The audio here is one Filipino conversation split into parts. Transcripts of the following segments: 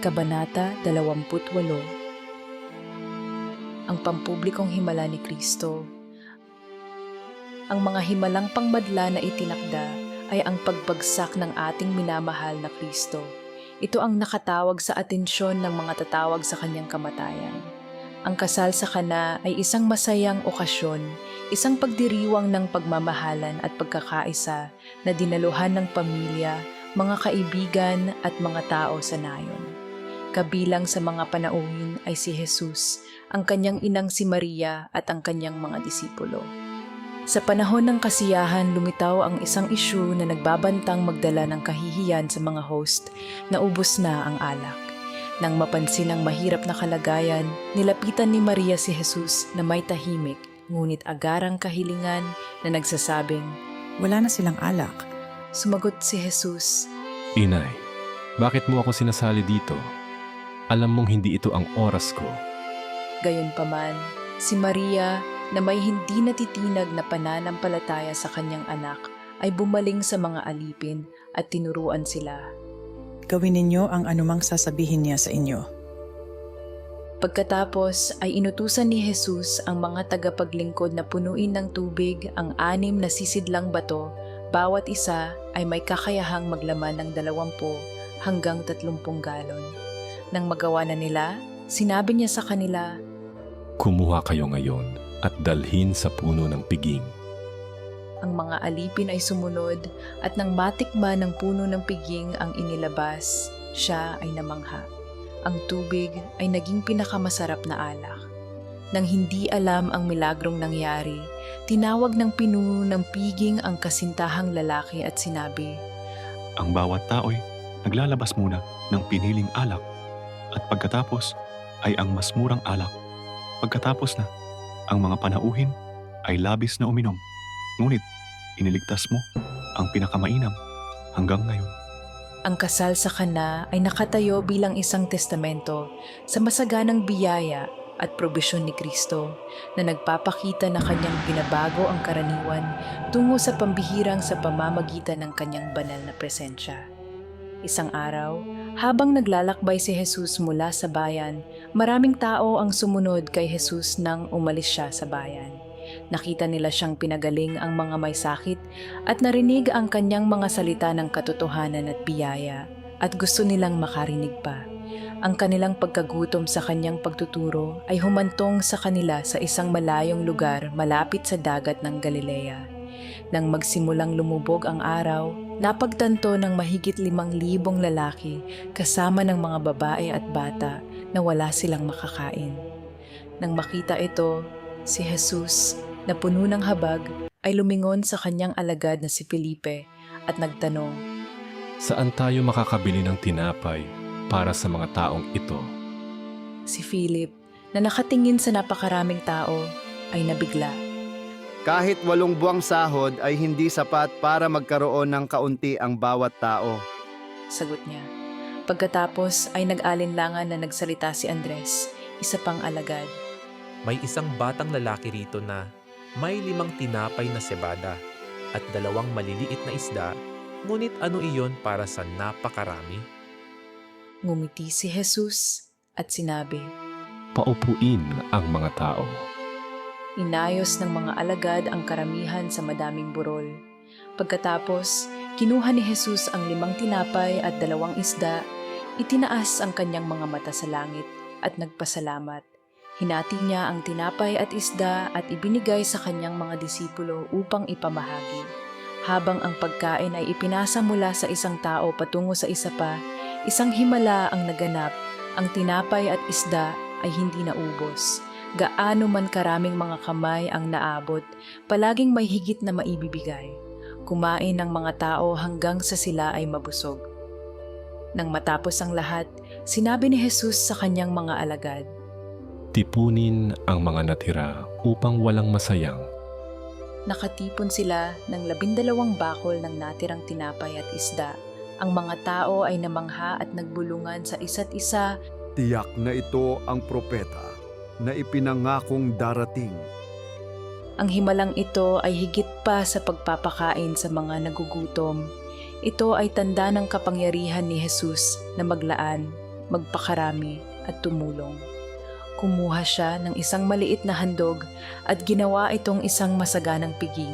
Kabanata 28. Ang pampublikong himala ni Kristo. Ang mga himalang pangmadla na itinakda ay ang pagbagsak ng ating minamahal na Kristo. Ito ang nakatawag sa atensyon ng mga tatawag sa kanyang kamatayan. Ang kasal sa Kana ay isang masayang okasyon, isang pagdiriwang ng pagmamahalan at pagkakaisa na dinaluhan ng pamilya, mga kaibigan at mga tao sa nayon. Kabilang sa mga panauhin ay si Jesus, ang kanyang inang si Maria at ang kanyang mga disipulo. Sa panahon ng kasiyahan, lumitaw ang isang isyu na nagbabantang magdala ng kahihiyan sa mga host na ubos na ang alak. Nang mapansin ang mahirap na kalagayan, nilapitan ni Maria si Jesus na may tahimik, ngunit agarang kahilingan na nagsasabing, Wala na silang alak. Sumagot si Jesus, Inay, bakit mo ako sinasali dito? Alam mong hindi ito ang oras ko. Gayunpaman, si Maria na may hindi natitinag na pananampalataya sa kanyang anak ay bumaling sa mga alipin at tinuruan sila. Gawin ninyo ang anumang sasabihin niya sa inyo. Pagkatapos ay inutusan ni Jesus ang mga tagapaglingkod na punuin ng tubig ang 6 na sisidlang bato, bawat isa ay may kakayahang maglaman ng 20 hanggang 30 galon. Nang magawa na nila, sinabi niya sa kanila, Kumuha kayo ngayon at dalhin sa puno ng piging. Ang mga alipin ay sumunod at nang matikman ng puno ng piging ang inilabas, siya ay namangha. Ang tubig ay naging pinakamasarap na alak. Nang hindi alam ang milagrong nangyari, tinawag ng pinuno ng piging ang kasintahang lalaki at sinabi, Ang bawat tao'y naglalabas muna ng piniling alak at pagkatapos ay ang mas murang alak. Pagkatapos na, ang mga panauhin ay labis na uminom. Ngunit iniligtas mo ang pinakamainam hanggang ngayon. Ang kasal sa Kana ay nakatayo bilang isang testamento sa masaganang biyaya at probisyon ni Kristo na nagpapakita na kanyang binabago ang karaniwan tungo sa pambihirang sa pamamagitan ng kanyang banal na presensya. Isang araw, habang naglalakbay si Jesus mula sa bayan, maraming tao ang sumunod kay Jesus nang umalis siya sa bayan. Nakita nila siyang pinagaling ang mga may sakit at narinig ang kanyang mga salita ng katotohanan at biyaya at gusto nilang makarinig pa. Ang kanilang pagkagutom sa kanyang pagtuturo ay humantong sa kanila sa isang malayong lugar malapit sa dagat ng Galilea. Nang magsimulang lumubog ang araw, napagtanto ng mahigit 5,000 lalaki kasama ng mga babae at bata na wala silang makakain. Nang makita ito, si Jesus, na puno ng habag, ay lumingon sa kanyang alagad na si Felipe at nagtanong, Saan tayo makakabili ng tinapay para sa mga taong ito? Si Philip, na nakatingin sa napakaraming tao, ay nabigla. Kahit 8 buwang sahod ay hindi sapat para magkaroon ng kaunti ang bawat tao. Sagot niya. Pagkatapos ay nag-alinlangan na nagsalita si Andres, isa pang alagad. May isang batang lalaki rito na may 5 tinapay na sebada at 2 maliliit na isda, ngunit ano iyon para sa napakarami? Ngumiti si Jesus at sinabi, Paupuin ang mga tao. Inayos ng mga alagad ang karamihan sa madaming burol. Pagkatapos, kinuha ni Jesus ang 5 tinapay at 2 isda, itinaas ang kanyang mga mata sa langit at nagpasalamat. Hinati niya ang tinapay at isda at ibinigay sa kanyang mga disipulo upang ipamahagi. Habang ang pagkain ay ipinasa mula sa isang tao patungo sa isa pa, isang himala ang naganap, ang tinapay at isda ay hindi naubos. Gaano man karaming mga kamay ang naabot, palaging may higit na maibibigay. Kumain ng mga tao hanggang sa sila ay mabusog. Nang matapos ang lahat, sinabi ni Jesus sa kanyang mga alagad, Tipunin ang mga natira upang walang masayang. Nakatipon sila ng 12 bakol ng natirang tinapay at isda. Ang mga tao ay namangha at nagbulungan sa isa't isa. Tiyak na ito ang propeta na ipinangakong darating. Ang himalang ito ay higit pa sa pagpapakain sa mga nagugutom. Ito ay tanda ng kapangyarihan ni Jesus na maglaan magpakarami at tumulong. Kumuha siya ng isang maliit na handog at ginawa itong isang masaganang piging,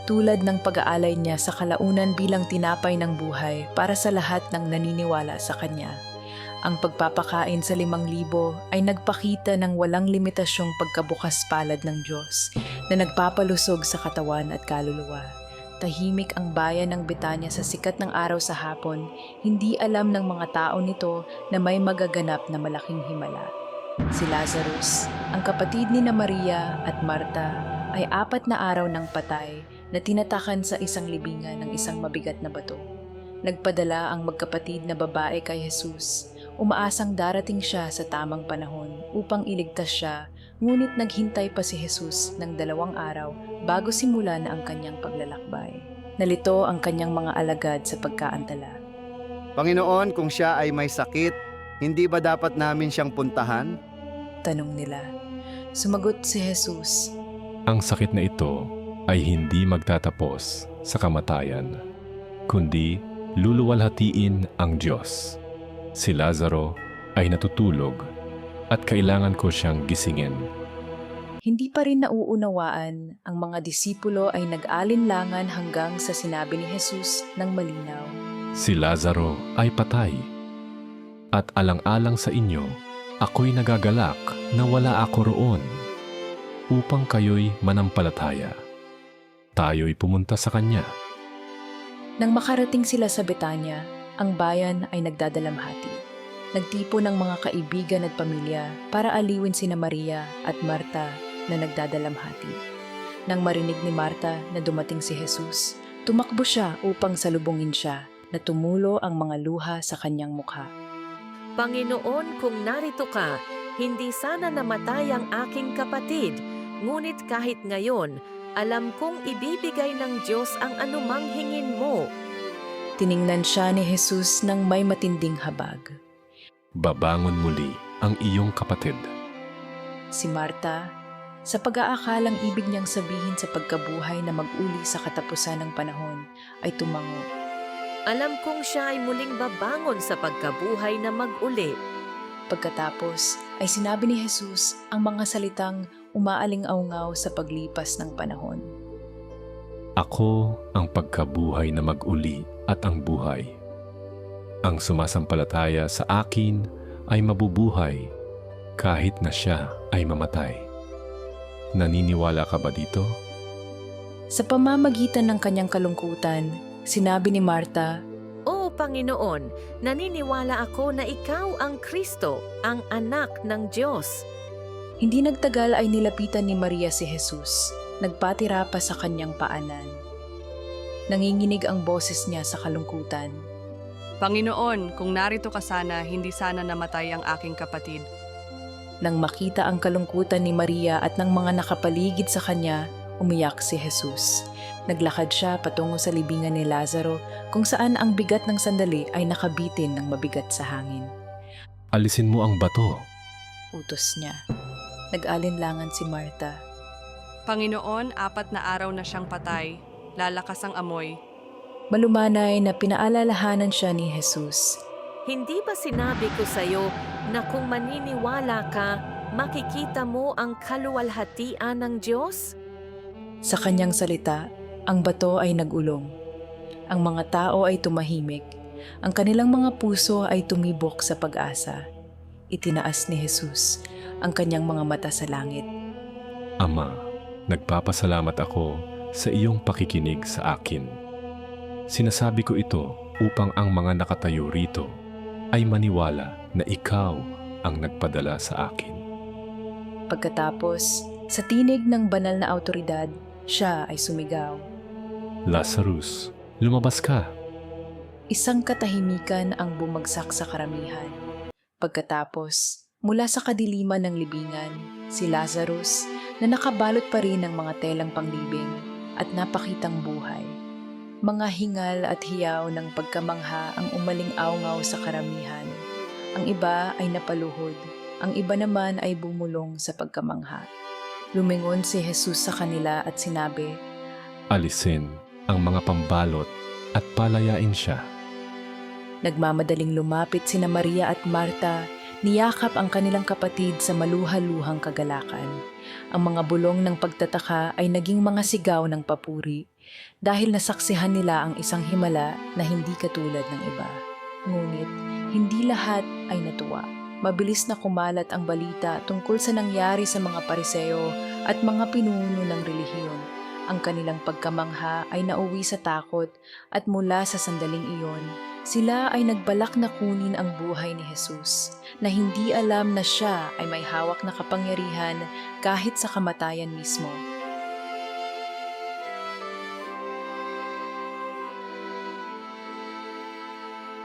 tulad ng pag-aalay niya sa kalaunan bilang tinapay ng buhay para sa lahat ng naniniwala sa kanya. Ang pagpapakain sa 5,000 ay nagpakita ng walang limitasyong pagkabukas palad ng Diyos na nagpapalusog sa katawan at kaluluwa. Tahimik ang bayan ng Betanya sa sikat ng araw sa hapon, hindi alam ng mga tao nito na may magaganap na malaking himala. Si Lazarus, ang kapatid ni na Maria at Marta, ay 4 na araw ng patay na tinatakan sa isang libingan ng isang mabigat na bato. Nagpadala ang magkapatid na babae kay Jesus, umaasang darating siya sa tamang panahon upang iligtas siya, ngunit naghintay pa si Jesus ng 2 araw bago simulan ang kanyang paglalakbay. Nalito ang kanyang mga alagad sa pagkaantala. Panginoon, kung siya ay may sakit, hindi ba dapat namin siyang puntahan? Tanong nila. Sumagot si Jesus, Ang sakit na ito ay hindi magtatapos sa kamatayan, kundi luluwalhatiin ang Diyos. Si Lazaro ay natutulog at kailangan ko siyang gisingin. Hindi pa rin nauunawaan, ang mga disipulo ay nag-alinlangan hanggang sa sinabi ni Jesus ng malinaw. Si Lazaro ay patay. At alang-alang sa inyo, ako'y nagagalak na wala ako roon, upang kayo'y manampalataya. Tayo'y pumunta sa kanya. Nang makarating sila sa Betanya, ang bayan ay nagdadalamhati. Nagtipo ng mga kaibigan at pamilya para aliwin sina Maria at Marta na nagdadalamhati. Nang marinig ni Marta na dumating si Jesus, tumakbo siya upang salubungin siya na tumulo ang mga luha sa kanyang mukha. Panginoon, kung narito ka, hindi sana namatay ang aking kapatid, ngunit kahit ngayon, alam kong ibibigay ng Diyos ang anumang hingin mo. Tiningnan siya ni Jesus ng may matinding habag. Babangon muli ang iyong kapatid. Si Marta, sa pag-aakalang ibig niyang sabihin sa pagkabuhay na mag-uli sa katapusan ng panahon, ay tumango. Alam kong siya ay muling babangon sa pagkabuhay na mag-uli. Pagkatapos ay sinabi ni Jesus ang mga salitang umaaling-aungaw sa paglipas ng panahon. Ako ang pagkabuhay na mag-uli at ang buhay. Ang sumasampalataya sa akin ay mabubuhay kahit na siya ay mamatay. Naniniwala ka ba dito? Sa pamamagitan ng kanyang kalungkutan, sinabi ni Marta, Oo, Panginoon, naniniwala ako na ikaw ang Kristo, ang anak ng Diyos. Hindi nagtagal ay nilapitan ni Maria si Jesus, nagpatira pa sa kanyang paanan. Nanginginig ang boses niya sa kalungkutan. Panginoon, kung narito ka sana, hindi sana namatay ang aking kapatid. Nang makita ang kalungkutan ni Maria at ng mga nakapaligid sa kanya, umiyak si Jesus. Naglakad siya patungo sa libingan ni Lazaro kung saan ang bigat ng sandali ay nakabitin ng mabigat sa hangin. Alisin mo ang bato. Utos niya. Nag-alinlangan si Marta. Panginoon, 4 na araw na siyang patay. Lalakas ang amoy. Malumanay na pinaalalahanan siya ni Jesus. Hindi ba sinabi ko sa iyo na kung maniniwala ka, makikita mo ang kaluwalhatian ng Diyos? Sa kanyang salita, ang bato ay nagulong. Ang mga tao ay tumahimik. Ang kanilang mga puso ay tumibok sa pag-asa. Itinaas ni Jesus ang kanyang mga mata sa langit. Ama, nagpapasalamat ako sa iyong pakikinig sa akin. Sinasabi ko ito upang ang mga nakatayo rito ay maniwala na ikaw ang nagpadala sa akin. Pagkatapos, sa tinig ng banal na awtoridad, siya ay sumigaw. Lazarus, lumabas ka. Isang katahimikan ang bumagsak sa karamihan. Pagkatapos, mula sa kadiliman ng libingan, si Lazarus na nakabalot pa rin ng mga telang panglibing at napakitang buhay. Mga hingal at hiyaw ng pagkamangha ang umaling-aungaw sa karamihan. Ang iba ay napaluhod, ang iba naman ay bumulong sa pagkamangha. Lumingon si Jesus sa kanila at sinabi, Alisin ang mga pambalot at palayain siya. Nagmamadaling lumapit sina Maria at Marta, niyakap ang kanilang kapatid sa maluhaluhang kagalakan. Ang mga bulong ng pagtataka ay naging mga sigaw ng papuri dahil nasaksihan nila ang isang himala na hindi katulad ng iba. Ngunit, hindi lahat ay natuwa. Mabilis na kumalat ang balita tungkol sa nangyari sa mga pariseo at mga pinuno ng relihiyon. Ang kanilang pagkamangha ay nauwi sa takot at mula sa sandaling iyon, sila ay nagbalak na kunin ang buhay ni Jesus na hindi alam na siya ay may hawak na kapangyarihan kahit sa kamatayan mismo.